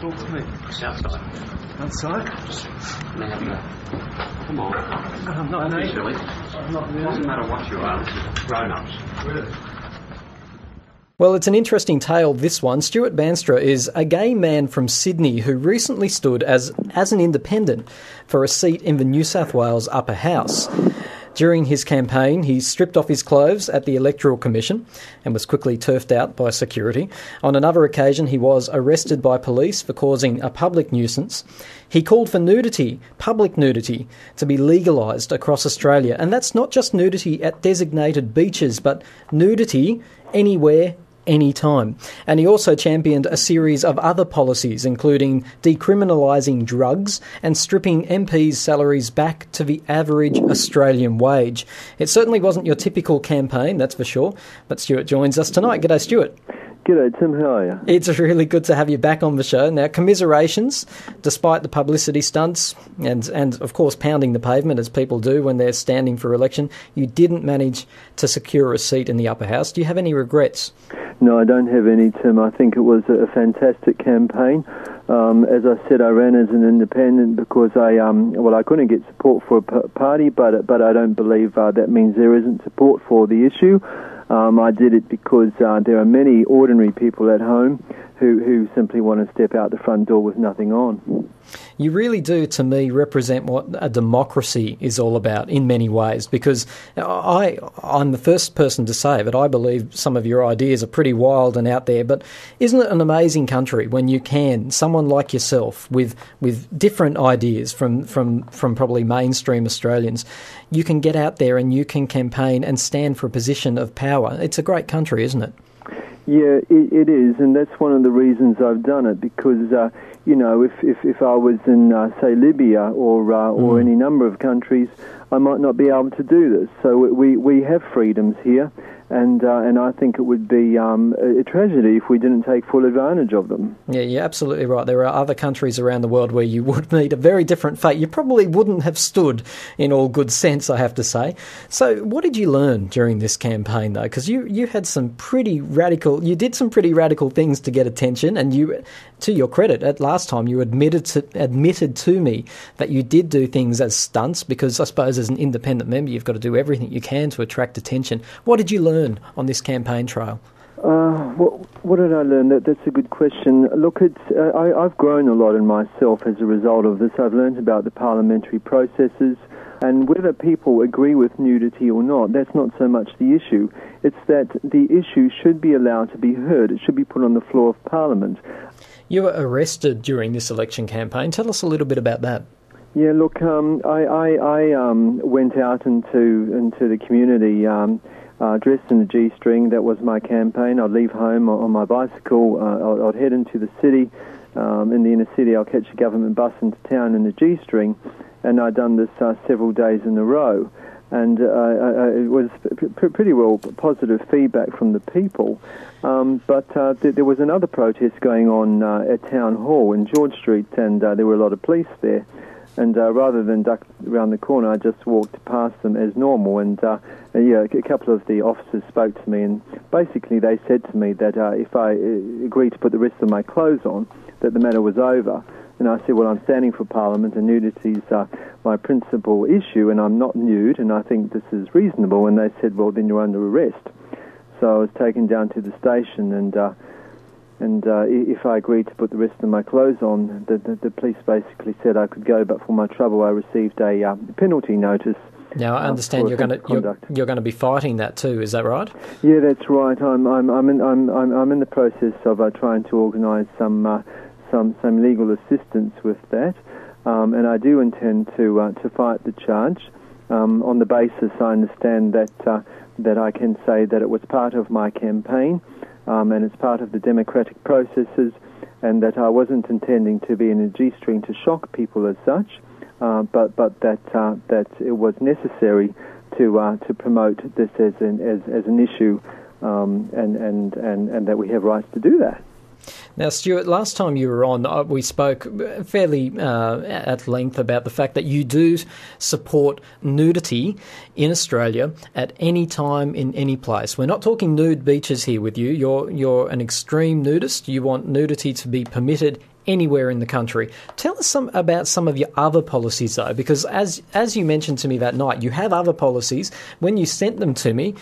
Talk to me. It's outside. Outside? May I have a go? Come on. I'm not Don't be naked. silly. I'm not It doesn't really. matter what you are. This is grown-ups. Really? Well, it's an interesting tale, this one. Stuart Banstra is a gay man from Sydney who recently stood as an independent for a seat in the New South Wales Upper House. During his campaign, he stripped off his clothes at the Electoral Commission and was quickly turfed out by security. On another occasion, he was arrested by police for causing a public nuisance. He called for nudity, public nudity, to be legalised across Australia. And that's not just nudity at designated beaches, but nudity anywhere, anytime. And he also championed a series of other policies, including decriminalising drugs and stripping MPs' salaries back to the average Australian wage. It certainly wasn't your typical campaign, that's for sure. But Stuart joins us tonight. G'day, Stuart. G'day, Tim. How are you? It's really good to have you back on the show. Now, commiserations, despite the publicity stunts and of course, pounding the pavement, as people do when they're standing for election, you didn't manage to secure a seat in the upper house. Do you have any regrets? No, I don't have any, Tim. I think it was a fantastic campaign. As I said, I ran as an independent because I couldn't get support for a party, but I don't believe that means there isn't support for the issue. I did it because there are many ordinary people at home who simply want to step out the front door with nothing on. You really do, to me, represent what a democracy is all about in many ways, because I'm the first person to say that I believe some of your ideas are pretty wild and out there, but isn't it an amazing country when you can, someone like yourself with different ideas from probably mainstream Australians, you can get out there and you can campaign and stand for a position of power. It's a great country, isn't it? Yeah, it is, and that's one of the reasons I've done it, because, if I was in, say, Libya or any number of countries, I might not be able to do this. So we have freedoms here, and I think it would be a tragedy if we didn't take full advantage of them. Yeah, you're absolutely right. There are other countries around the world where you would meet a very different fate. You probably wouldn't have stood in all good sense, I have to say. So what did you learn during this campaign, though? Because you had some pretty radical, you did some pretty radical things to get attention, and you, to your credit, at last time you admitted to me that you did do things as stunts, because I suppose as an independent member you've got to do everything you can to attract attention. What did you learn on this campaign trail? What did I learn? That's a good question. Look, I've grown a lot in myself as a result of this. I've learned about the parliamentary processes, and whether people agree with nudity or not, that's not so much the issue. It's that the issue should be allowed to be heard. It should be put on the floor of Parliament. You were arrested during this election campaign. Tell us a little bit about that. Yeah, look, I went out into the community dressed in a G-string. That was my campaign. I'd leave home on my bicycle. I'd head into the city. In the inner city, I'll catch a government bus into town in a G-string. And I'd done this several days in a row. And it was pretty well positive feedback from the people. But there was another protest going on at Town Hall in George Street, and there were a lot of police there. And rather than duck around the corner, I just walked past them as normal. And a couple of the officers spoke to me, and basically they said to me that if I agreed to put the rest of my clothes on, that the matter was over. And I said, well, I'm standing for Parliament, and nudity's my principal issue, and I'm not nude, and I think this is reasonable. And they said, well, then you're under arrest. So I was taken down to the station, and if I agreed to put the rest of my clothes on, the police basically said I could go, but for my trouble I received a penalty notice. Now I understand you're going to be fighting that too. Is that right? Yeah, that's right. I'm in the process of trying to organise some legal assistance with that, and I do intend to fight the charge on the basis I understand that I can say that it was part of my campaign. And it's part of the democratic processes, and that I wasn't intending to be in a G-string to shock people as such, but that it was necessary to promote this as an issue, and that we have rights to do that. Now, Stuart, last time you were on, we spoke fairly at length about the fact that you do support nudity in Australia at any time, in any place. We're not talking nude beaches here with you. You're an extreme nudist. You want nudity to be permitted anywhere in the country. Tell us about some of your other policies, though, because as you mentioned to me that night, you have other policies. When you sent them to me,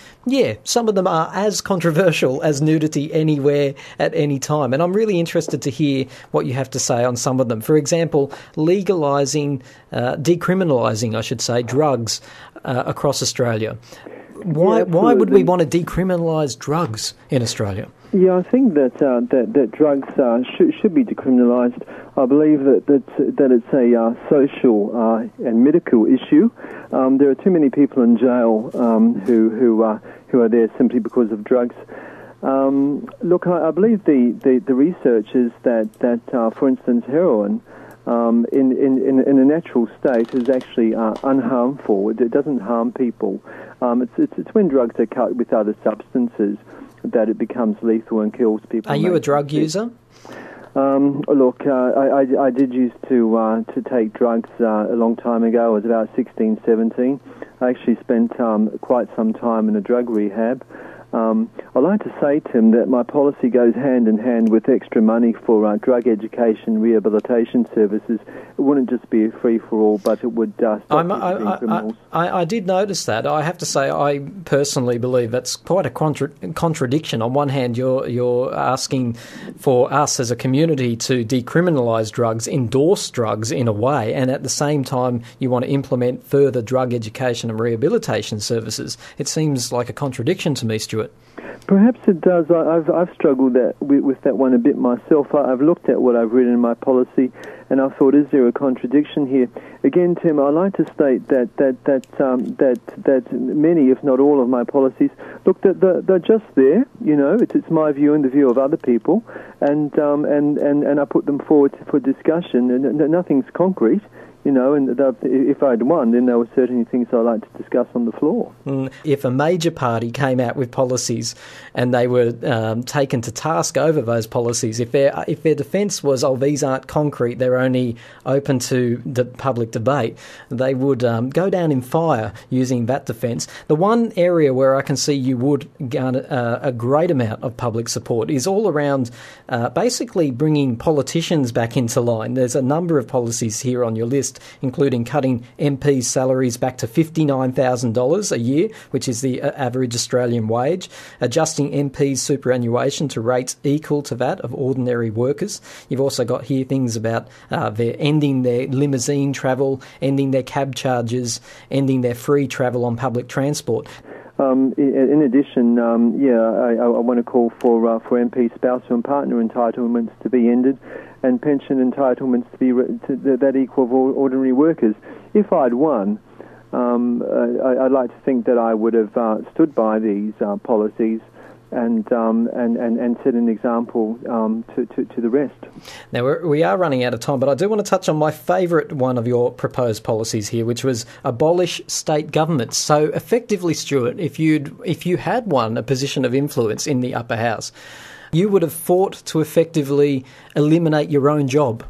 some of them are as controversial as nudity anywhere at any time. And I'm really interested to hear what you have to say on some of them. For example, decriminalising, I should say, drugs across Australia. Why would we want to decriminalise drugs in Australia? Yeah, I think that drugs should be decriminalised. I believe that it's a social and medical issue. There are too many people in jail who are there simply because of drugs. Look, I believe the research is that for instance, heroin in a natural state is actually unharmful. It doesn't harm people. It's when drugs are cut with other substances that it becomes lethal and kills people. Are you a drug user? Look, I did used to take drugs a long time ago. I was about 16, 17. I actually spent quite some time in a drug rehab. I like to say, Tim, that my policy goes hand in hand with extra money for drug education, rehabilitation services. It wouldn't just be a free-for-all, but it would stop criminals. I did notice that. I have to say, I personally believe that's quite a contradiction. On one hand, you're asking for us as a community to decriminalise drugs, endorse drugs in a way, and at the same time, you want to implement further drug education and rehabilitation services. It seems like a contradiction to me, Stuart. Perhaps it does. I've struggled with that one a bit myself. I've looked at what I've written in my policy, and I've thought, is there a contradiction here? Again, Tim, I like to state that many, if not all, of my policies, look, they're just there. You know, it's my view and the view of other people, and I put them forward for discussion, and nothing's concrete. You know, and if I'd won, then there were certainly things I'd like to discuss on the floor. If a major party came out with policies and they were taken to task over those policies, if their defence was, these aren't concrete, they're only open to the public debate, they would go down in fire using that defence. The one area where I can see you would garner a great amount of public support is all around basically bringing politicians back into line. There's a number of policies here on your list, including cutting MPs' salaries back to $59,000 a year, which is the average Australian wage, adjusting MPs' superannuation to rates equal to that of ordinary workers. You've also got here things about their ending their limousine travel, ending their cab charges, ending their free travel on public transport. In addition, I want to call for MP spousal and partner entitlements to be ended, and pension entitlements to be that equal of ordinary workers. If I'd won, I'd like to think that I would have stood by these policies and set an example to the rest. Now, we are running out of time, but I do want to touch on my favourite one of your proposed policies here, which was abolish state governments. So effectively, Stuart, if you had won a position of influence in the upper house, you would have fought to effectively eliminate your own job.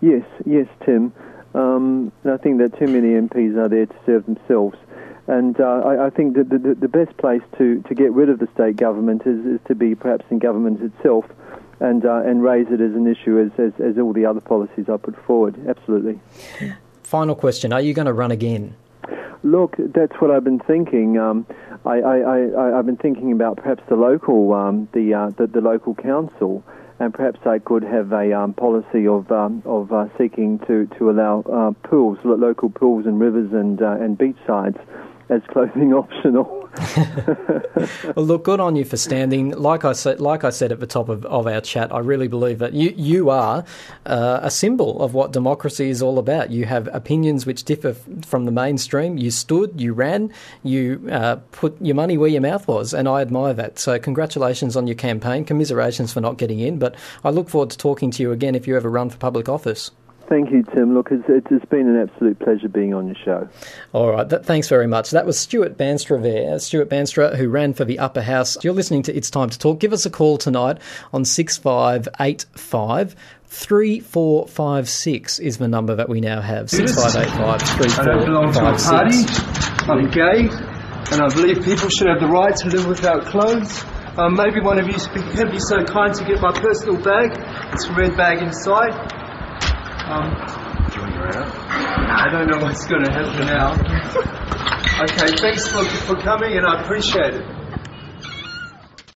Yes, Tim. I think that too many MPs are there to serve themselves. And I think that the best place to get rid of the state government is to be perhaps in government itself and raise it as an issue as all the other policies I put forward. Absolutely. Final question. Are you going to run again? Look, that's what I've been thinking. I've been thinking about perhaps the local the local council, and perhaps I could have a policy of seeking to allow pools, local pools and rivers and beach sides as clothing optional. Well, look, good on you for standing. Like I said at the top of our chat, I really believe that you are a symbol of what democracy is all about. You have opinions which differ from the mainstream. You stood, you ran, you put your money where your mouth was, and I admire that. So congratulations on your campaign. Commiserations for not getting in, but I look forward to talking to you again if you ever run for public office. Thank you, Tim. Look, it's been an absolute pleasure being on your show. All right, thanks very much. That was Stuart Banstra there. Stuart Banstra, who ran for the upper house. You're listening to It's Time to Talk. Give us a call tonight on 6585. 3456 is the number that we now have. 6585 3456. I don't belong to a party. I'm gay, and I believe people should have the right to live without clothes. Maybe one of you can be so kind to get my personal bag. It's a red bag inside. Do you want your out? I don't know what's going to happen now. Okay, thanks for coming, and I appreciate it.